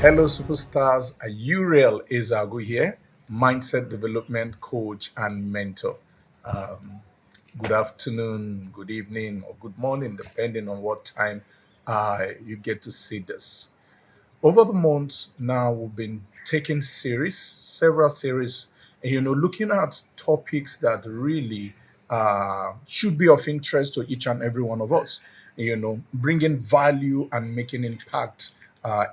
Hello, superstars. Uriel Ezagu here, mindset development coach and mentor. Um, Good afternoon, good evening, or good morning, depending on what time you get to see this. Over the months now, we've been taking several series, and looking at topics that really should be of interest to each and every one of us. Bringing value and making impact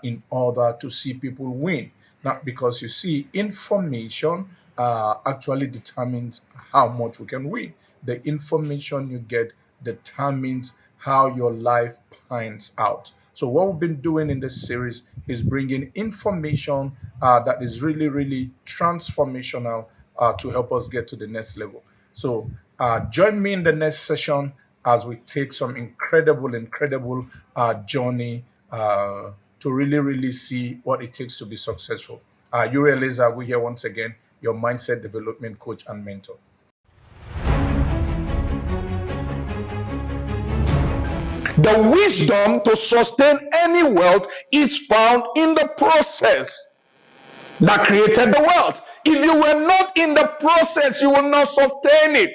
in order to see people win. Not because you see, information actually determines how much we can win. The information you get determines how your life pans out. So, what we've been doing in this series is bringing information that is really, really transformational to help us get to the next level. So, join me in the next session as we take some incredible journey to really, really see what it takes to be successful. Uriel Eliza, we here once again, your mindset development coach and mentor. The wisdom to sustain any wealth is found in the process that created the wealth. If you were not in the process, you will not sustain it.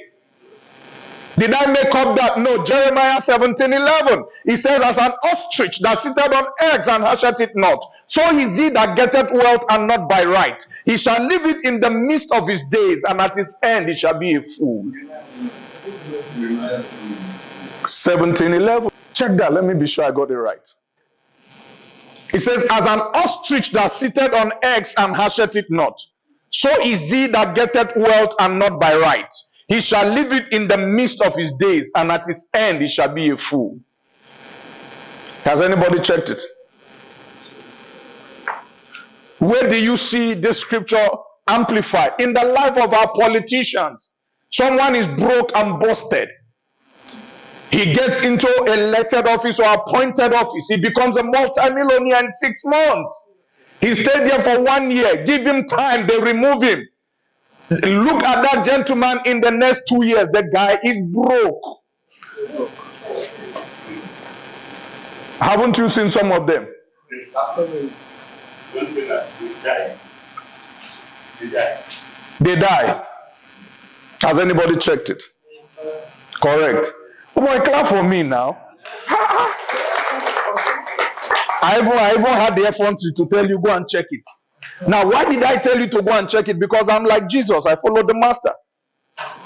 Did I make up that? No. Jeremiah 17:11. He says, as an ostrich that sitteth on eggs and hasheth it not, so is he that getteth wealth and not by right. He shall leave it in the midst of his days, and at his end he shall be a fool. 17:11. Check that. Let me be sure I got it right. It says, as an ostrich that sitteth on eggs and hasheth it not, so is he that getteth wealth and not by right. He shall leave it in the midst of his days, and at his end he shall be a fool. Has anybody checked it? Where do you see this scripture amplified? In the life of our politicians. Someone is broke and busted. He gets into elected office or appointed office. He becomes a multimillionaire in 6 months. He stayed there for 1 year. Give him time. They remove him. Look at that gentleman in the next 2 years. The guy is broke. Haven't you seen some of them? They die. Has anybody checked it? Correct. Oh boy, clap for me now. I even had the effrontery to tell you, go and check it. Now, why did I tell you to go and check it? Because I'm like Jesus. I follow the master.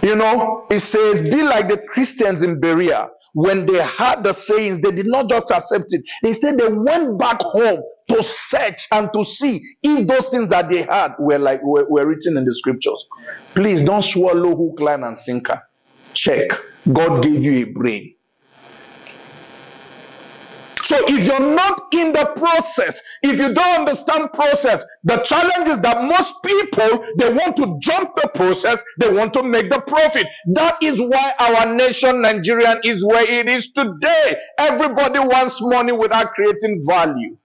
It says, be like the Christians in Berea. When they heard the sayings, they did not just accept it. They said they went back home to search and to see if those things that they had were written in the scriptures. Please don't swallow hook, line, and sinker. Check. God gave you a brain. So if you're not in the process, if you don't understand process, the challenge is that most people, they want to jump the process, they want to make the profit. That is why our nation, Nigeria, is where it is today. Everybody wants money without creating value.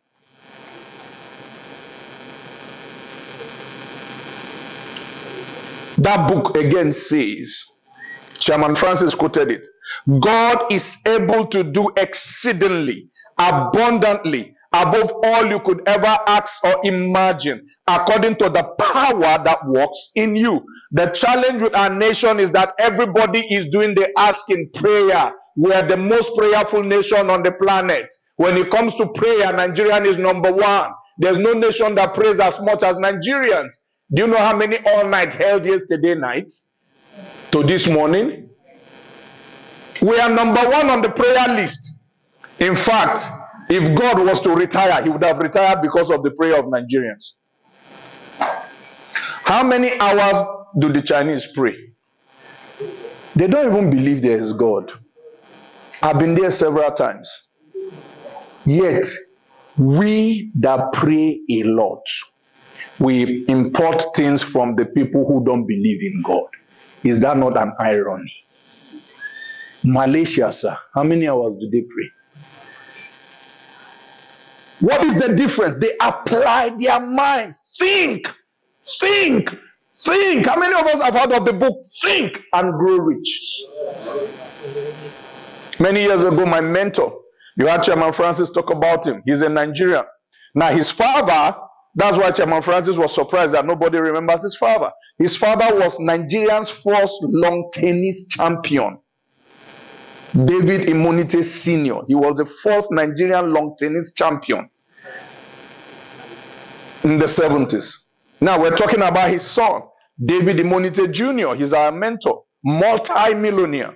That book again says, Chairman Francis quoted it, God is able to do exceedingly, abundantly, above all you could ever ask or imagine, according to the power that works in you. The challenge with our nation is that everybody is doing the asking prayer. We are the most prayerful nation on the planet. When it comes to prayer, Nigerian is number one. There's no nation that prays as much as Nigerians. Do you know how many all night held yesterday night to this morning? We are number one on the prayer list. In fact, if God was to retire, he would have retired because of the prayer of Nigerians. How many hours do the Chinese pray? They don't even believe there is God. I've been there several times. Yet, we that pray a lot, we import things from the people who don't believe in God. Is that not an irony? Malaysia, sir, how many hours do they pray? What is the difference? They apply their mind. Think. How many of us have heard of the book Think and Grow Rich? Many years ago, my mentor, you heard Chairman Francis talk about him. He's a Nigerian. Now, his father, that's why Chairman Francis was surprised that nobody remembers his father. His father was Nigeria's first long tennis champion, David Imonite Sr. He was the first Nigerian long tennis champion in the 70s. Now, we're talking about his son, David Imonite Jr. He's our mentor, multi-millionaire.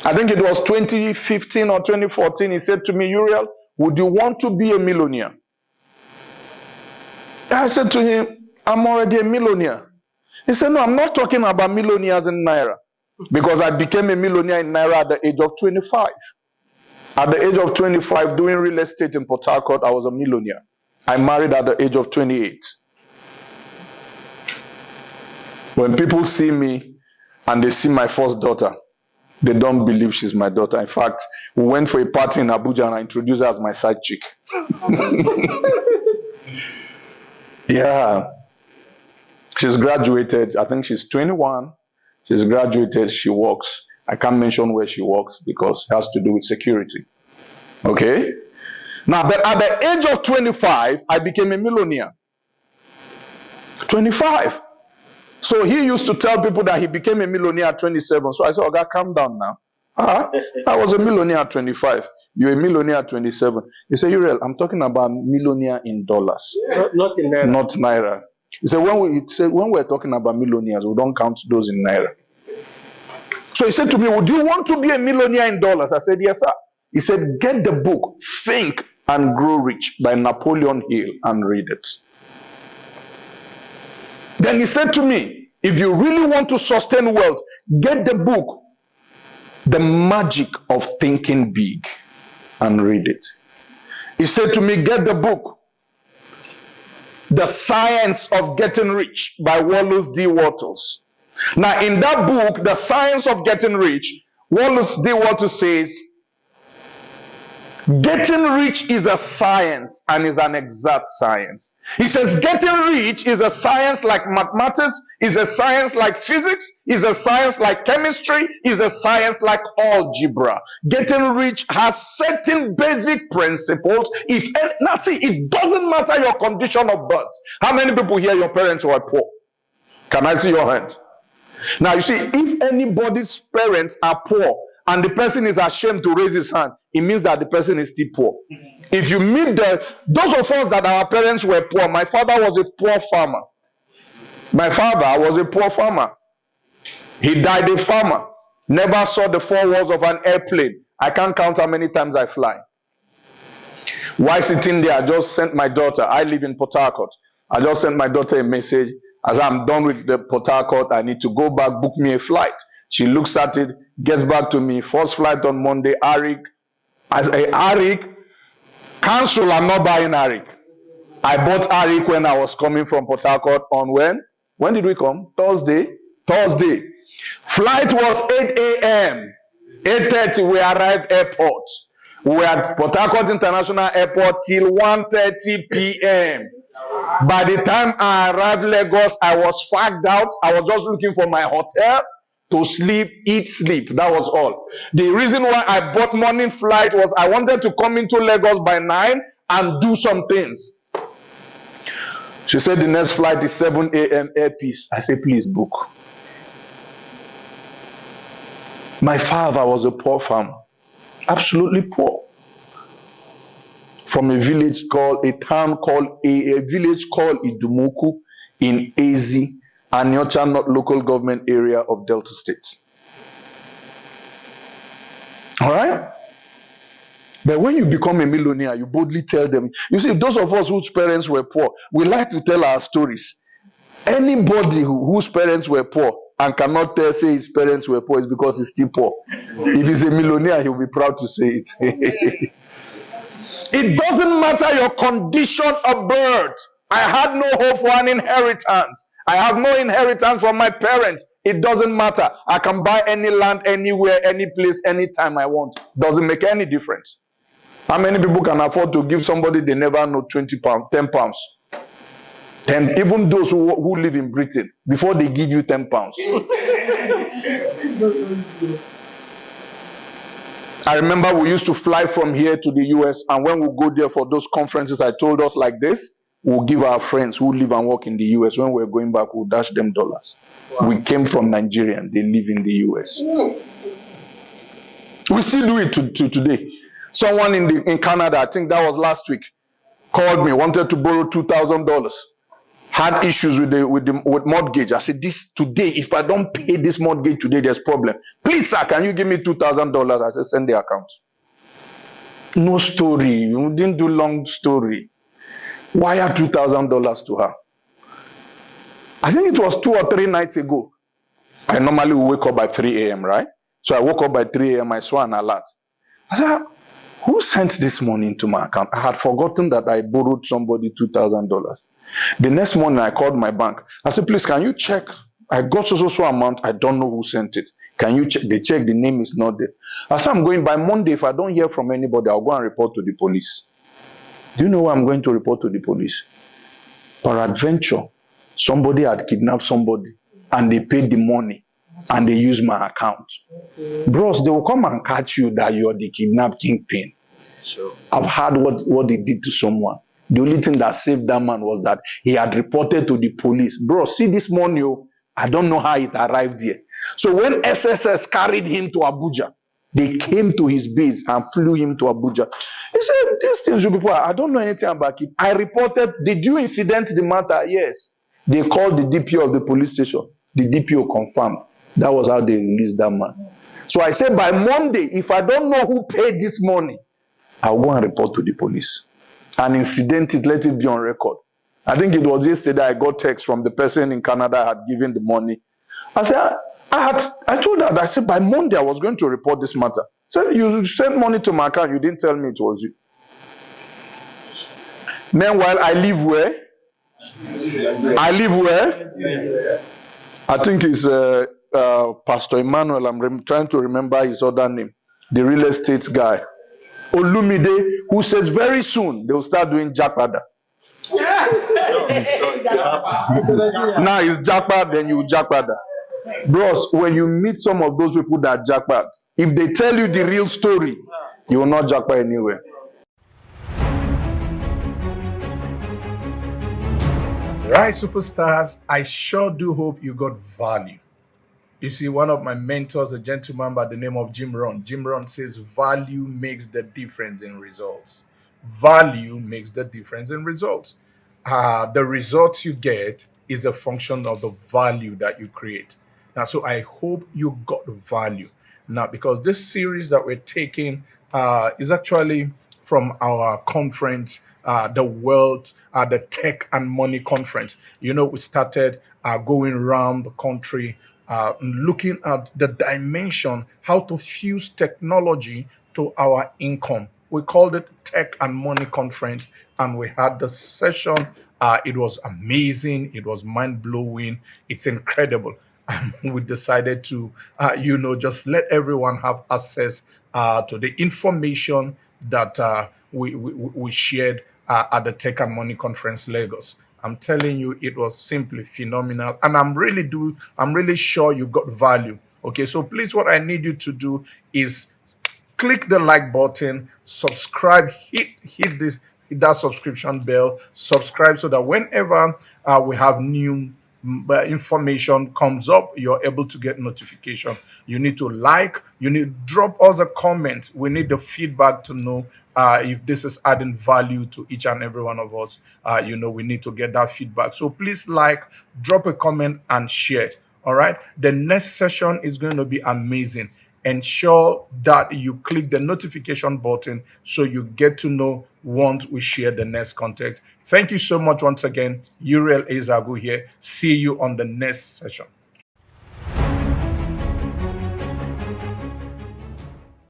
I think it was 2015 or 2014. He said to me, Uriel, would you want to be a millionaire? I said to him, I'm already a millionaire. He said, no, I'm not talking about millionaires in Naira. Because I became a millionaire in Naira at the age of 25. At the age of 25, doing real estate in Port Harcourt, I was a millionaire. I married at the age of 28. When people see me and they see my first daughter, they don't believe she's my daughter. In fact, we went for a party in Abuja and I introduced her as my side chick. Yeah. She's graduated. I think she's 21. She's graduated. She works. I can't mention where she works because it has to do with security. Okay? Now, but at the age of 25, I became a millionaire. 25. So he used to tell people that he became a millionaire at 27. So I said, okay, calm down now. I was a millionaire at 25. You're a millionaire at 27. He said, Uriel, I'm talking about millionaire in dollars. Not in Naira. Not Naira. He said, when we're talking about millionaires, we don't count those in Naira. So he said to me, would you want to be a millionaire in dollars? I said, yes, sir. He said, get the book, Think and Grow Rich by Napoleon Hill and read it. Then he said to me, if you really want to sustain wealth, get the book, The Magic of Thinking Big, and read it. He said to me, get the book, The Science of Getting Rich by Wallace D. Wattles. Now, in that book, The Science of Getting Rich, Wallace D. Wattles says, getting rich is a science and is an exact science. He says getting rich is a science like mathematics, is a science like physics, is a science like chemistry, is a science like algebra. Getting rich has certain basic principles. It doesn't matter your condition of birth. How many people here, your parents were poor? Can I see your hand? Now, you see, if anybody's parents are poor and the person is ashamed to raise his hand, it means that the person is still poor. If you meet those of us that our parents were poor, my father was a poor farmer. My father was a poor farmer. He died a farmer. Never saw the four walls of an airplane. I can't count how many times I fly. While sitting there, I just sent my daughter. I live in Port Harcourt. I just sent my daughter a message. As I'm done with the Port Harcourt, I need to go back, book me a flight. She looks at it, gets back to me. First flight on Monday, Arik. I say, Arik, cancel, I'm not buying Arik. I bought Arik when I was coming from Port Harcourt on when? When did we come? Thursday. Flight was 8 a.m. 8:30, we arrived airport. We were at Port Harcourt International Airport till 1:30 p.m. By the time I arrived Lagos, I was fagged out. I was just looking for my hotel to sleep, eat, sleep. That was all. The reason why I bought morning flight was I wanted to come into Lagos by 9 and do some things. She said the next flight is 7 a.m. Airpeace. I said, please book. My father was a poor farmer. Absolutely poor. From a village called Idumuku in Ezi, Anyocha North local government area of Delta State. All right? But when you become a millionaire, you boldly tell them. You see, those of us whose parents were poor, we like to tell our stories. Anybody whose parents were poor and cannot say his parents were poor is because he's still poor. If he's a millionaire, he'll be proud to say it. It doesn't matter your condition of birth. I had no hope for an inheritance. I have no inheritance from my parents. It doesn't matter. I can buy any land, anywhere, any place, anytime I want. Doesn't make any difference. How many people can afford to give somebody they never know 20 pounds, 10 pounds? 10, even those who live in Britain, before they give you 10 pounds. I remember we used to fly from here to the US, and when we go there for those conferences, I told us like this, we'll give our friends who live and work in the US, when we're going back, we'll dash them dollars. Wow. We came from Nigeria and they live in the US. We still do it to today. Someone in Canada, I think that was last week, called me, wanted to borrow $2,000. Had issues with mortgage. I said, this today, if I don't pay this mortgage today, there's problem. Please, sir, can you give me $2,000? I said, send the account. No story. We didn't do long story. Wire $2,000 to her. I think it was 2 or 3 nights ago. I normally wake up by 3 a.m., right? So I woke up by 3 a.m. I saw an alert. I said, who sent this money into my account? I had forgotten that I borrowed somebody $2,000. The next morning, I called my bank. I said, please, can you check? I got so amount. I don't know who sent it. Can you check? They check. The name is not there. I said, I'm going by Monday. If I don't hear from anybody, I'll go and report to the police. Do you know why I'm going to report to the police? Peradventure, somebody had kidnapped somebody and they paid the money and they used my account. Bros, they will come and catch you that you're the kidnapped kingpin. Sure. I've heard what they did to someone. The only thing that saved that man was that he had reported to the police. Bro, see this money, I don't know how it arrived here. So when SSS carried him to Abuja, they came to his base and flew him to Abuja. He said, these things will be poor. I don't know anything about it. I reported, did you incident the matter? Yes. They called the DPO of the police station. The DPO confirmed. That was how they released that man. So I said, by Monday, if I don't know who paid this money, I'll go and report to the police. And incident it, let it be on record. I think it was yesterday I got text from the person in Canada had given the money. I said, I told her that, I said, by Monday I was going to report this matter. So you sent money to my account, you didn't tell me it was you. Meanwhile, I live where? I live where? I think it's Pastor Emmanuel. I'm trying to remember his other name. The real estate guy. Olumide, who says very soon they will start doing Jakpada. Now it's Jakpada, then you Jakpada. Bros, when you meet some of those people that Jakpad, if they tell you the real story, you will not Jakpad anywhere. Right, superstars, I sure do hope you got value. You see, one of my mentors, a gentleman by the name of Jim Rohn. Jim Rohn says value makes the difference in results. Value makes the difference in results. The results you get is a function of the value that you create. Now, so I hope you got value. Now, because this series that we're taking is actually from our conference, the World, the Tech and Money Conference. You know, we started going around the country, looking at the dimension, how to fuse technology to our income. We called it Tech and Money Conference, and we had the session. It was amazing. It was mind-blowing. It's incredible. And we decided to, just let everyone have access to the information that we shared at the Tech and Money Conference Lagos. I'm telling you, it was simply phenomenal, and I'm really sure you got value. Okay, so please, what I need you to do is click the like button, subscribe, hit that subscription bell, subscribe so that whenever we have new information comes up, you're able to get notification. You need to like, you need to drop us a comment. We need the feedback to know if this is adding value to each and every one of us. We need to get that feedback. So please drop a comment and share. All right. The next session is going to be amazing. Ensure that you click the notification button so you get to know once we share the next content. Thank you so much once again. Uriel Ezeagu here. See you on the next session.